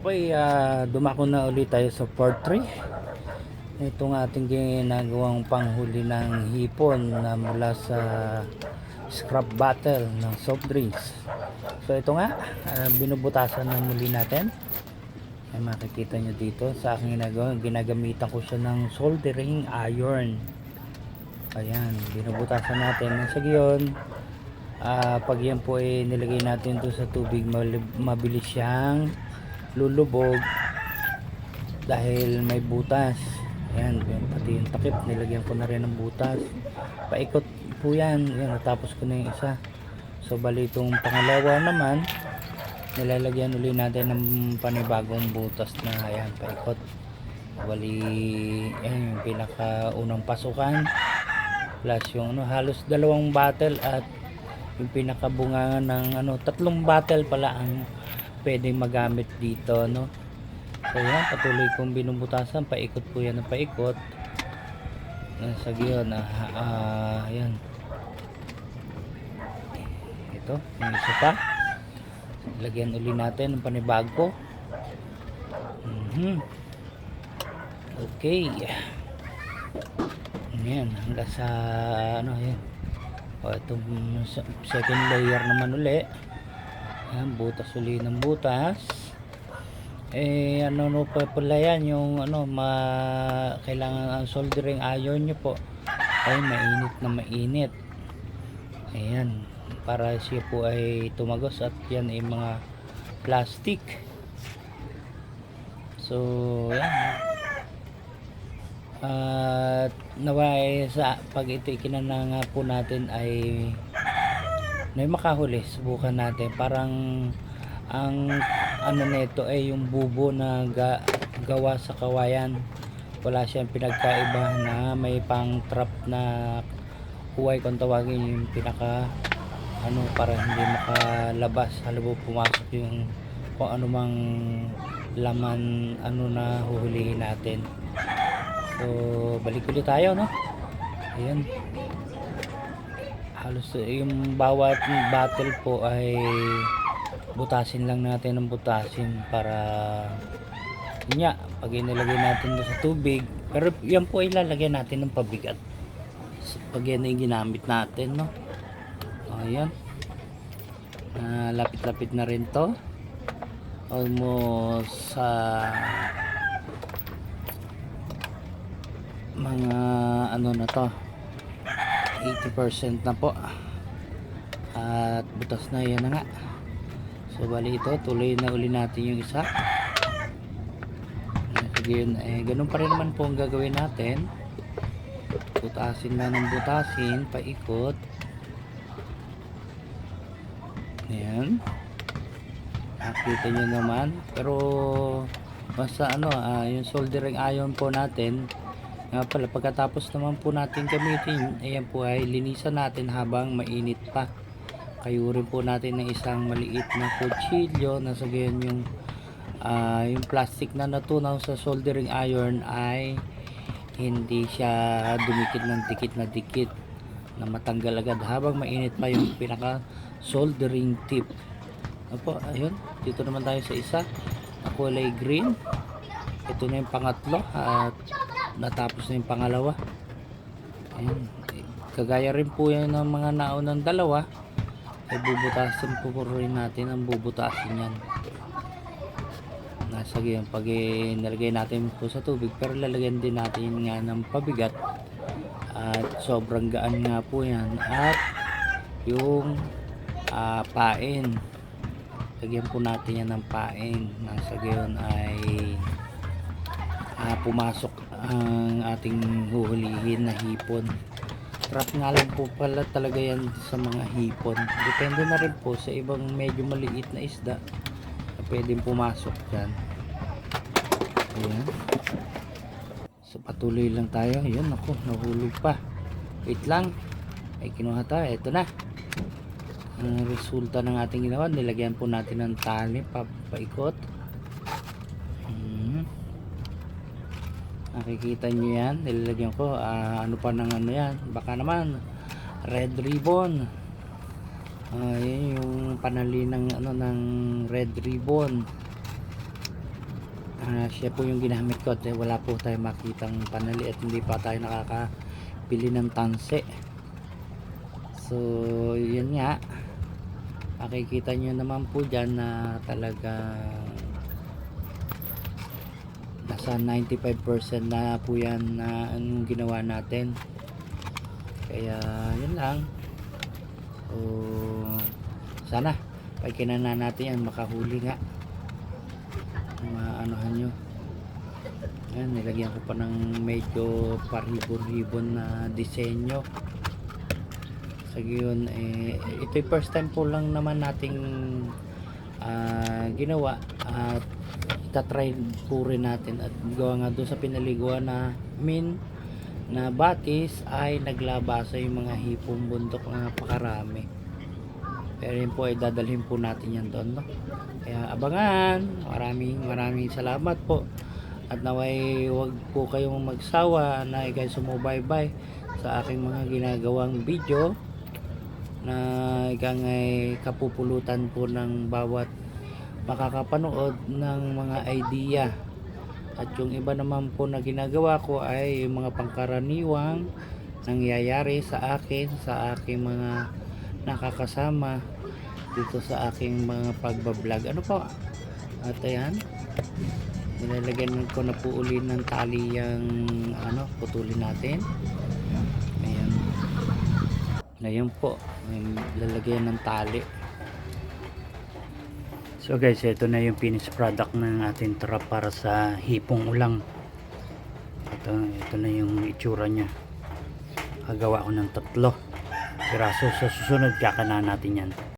Okay, dumako na ulit tayo sa part 3. Itong ating ginagawang panghuli ng hipon na mula sa scrap bottle ng soft drinks. So ito nga, binubutasan na muli natin. Ay makikita nyo dito sa aking ginagawa, ginagamitan ko siya ng soldering iron. Ayan, binubutasan natin. Sa gayon, pag yan po ay nilagay natin doon sa tubig, mabilis siyang lulubog dahil may butas. Ayan, pati yung takip nilagyan ko na rin ng butas, paikot po yan. Ayan, natapos ko na yung isa. So bali itong pangalawa naman, nilalagyan ulit natin ng panibagong butas na ayan, paikot. Bali ayan, yung pinaka unang pasukan plus yung halos dalawang bottle at yung pinakabunga ng tatlong bottle pala ang pwedeng magamit dito, no? So yan, patuloy kong binubutasan, paikot po yan ng paikot. Sa gayon, ayan, ito, yung isa pa, lagyan uli natin ng panibago. Okay, yan, hanggang sa yan. Itong second layer naman uli. Ayan, butas uli ng butas. Pa pala yan, yung kailangan ang soldering iron nyo po ay mainit na mainit. Ayan, para siya po ay tumagos, at yan ay mga plastic. So yan, at naway sa pag ito ikinananga po natin ay may makahuli. Subukan natin, parang ang nito ay yung bubo na gawa sa kawayan. Wala siyang pinagkaiba na may pang trap na huway kung tawagin, yung pinaka para hindi makalabas, halabo pumasok yung kung anumang laman na huhulihin natin. So balik ulit tayo, no? Ayan, halos yung bawat bottle po ay butasin lang natin ng butasin para yun, pag inilagay natin sa tubig. Pero yan po ay lalagyan natin ng pabigat pag yan ay ginamit natin, no? Ayan, lapit-lapit na rin to, almost sa mga na to, 80% na po, at butas na yan na nga. So bali ito, tuloy na uli natin yung isa. Again, ganun pa rin naman po ang gagawin natin. Butasin lang ng butasin, paikot. Ayan, nakita nyo naman. Pero basta yung soldering iron po natin nga pala, pagkatapos naman po natin gamitin, ayan po ay linisan natin habang mainit pa. Kayurin po natin ng isang maliit na kutsilyo na sa gayon yung plastic na natunaw sa soldering iron ay hindi siya dumikit ng dikit na dikit, na matanggal agad habang mainit pa yung pinaka soldering tip. Ayun, dito naman tayo sa isa na kulay green. Ito na yung pangatlo at natapos na yung pangalawa. Ayun, kagaya rin po yan ng mga naunang dalawa, ay bubutasin po rin natin ang bubutasin yan. Nasa gayon, pag nilagay natin po sa tubig, pero lalagyan din natin nga ng pabigat, at sobrang gaan nga po yan. At yung pain, lagyan po natin yan ng pain. Nasa gayon ay pumasok ang ating huhulihin na hipon. Trap nga lang po pala talaga yan sa mga hipon. Depende na rin po sa ibang medyo maliit na isda na pwedeng pumasok dyan. Ayan, so patuloy lang tayo. Ayan, ako, nahulog pa. Wait lang, ay kinuha tayo. Ito na ang resulta ng ating ginawa. Nilagyan po natin ng tali, paikot. Nakikita nyo yan, nilalagyan ko pa ng yan, baka naman red ribbon. Yan yung panali ng ng red ribbon. Siya po yung ginamit ko at wala po tayong makitang panali at hindi pa tayo nakakabili ng tanse. So yun nga, makikita nyo naman po dyan na talaga nasa 95% na po yan na anong ginawa natin. Kaya yun lang. So sana pagkinan na natin yan, makahuli nga, maanuhan nyo. Yan, nilagyan ko pa ng medyo paribon-ribon na disenyo. Sa gayon, ito yung first time po lang naman nating ginawa at itatry po rin natin. At gawa nga doon sa pinaliguan na na batis ay naglabasa yung mga hipong bundok na napakarami. Pero yun po ay dadalhin po natin yan doon, no? Kaya abangan. Maraming salamat po. At naway wag po kayong magsawa na ikay sumubaybay sa aking mga ginagawang video na ikang ay kapupulutan po ng bawat makakapanood ng mga idea. At yung iba naman po na ginagawa ko ay yung mga pangkaraniwang nangyayari sa akin, sa aking mga nakakasama dito sa aking mga pagbablog. Ano po? At ayan, nilalagyan ko na po uli ng tali yung putulin natin. Ayan. Ngayon po, lalagyan ng tali. So guys, ito na yung finished product ng ating trap para sa hipong ulang. Ito na yung itsura nya. Gagawa ko ng 3 piraso. Sa susunod kakana natin yan.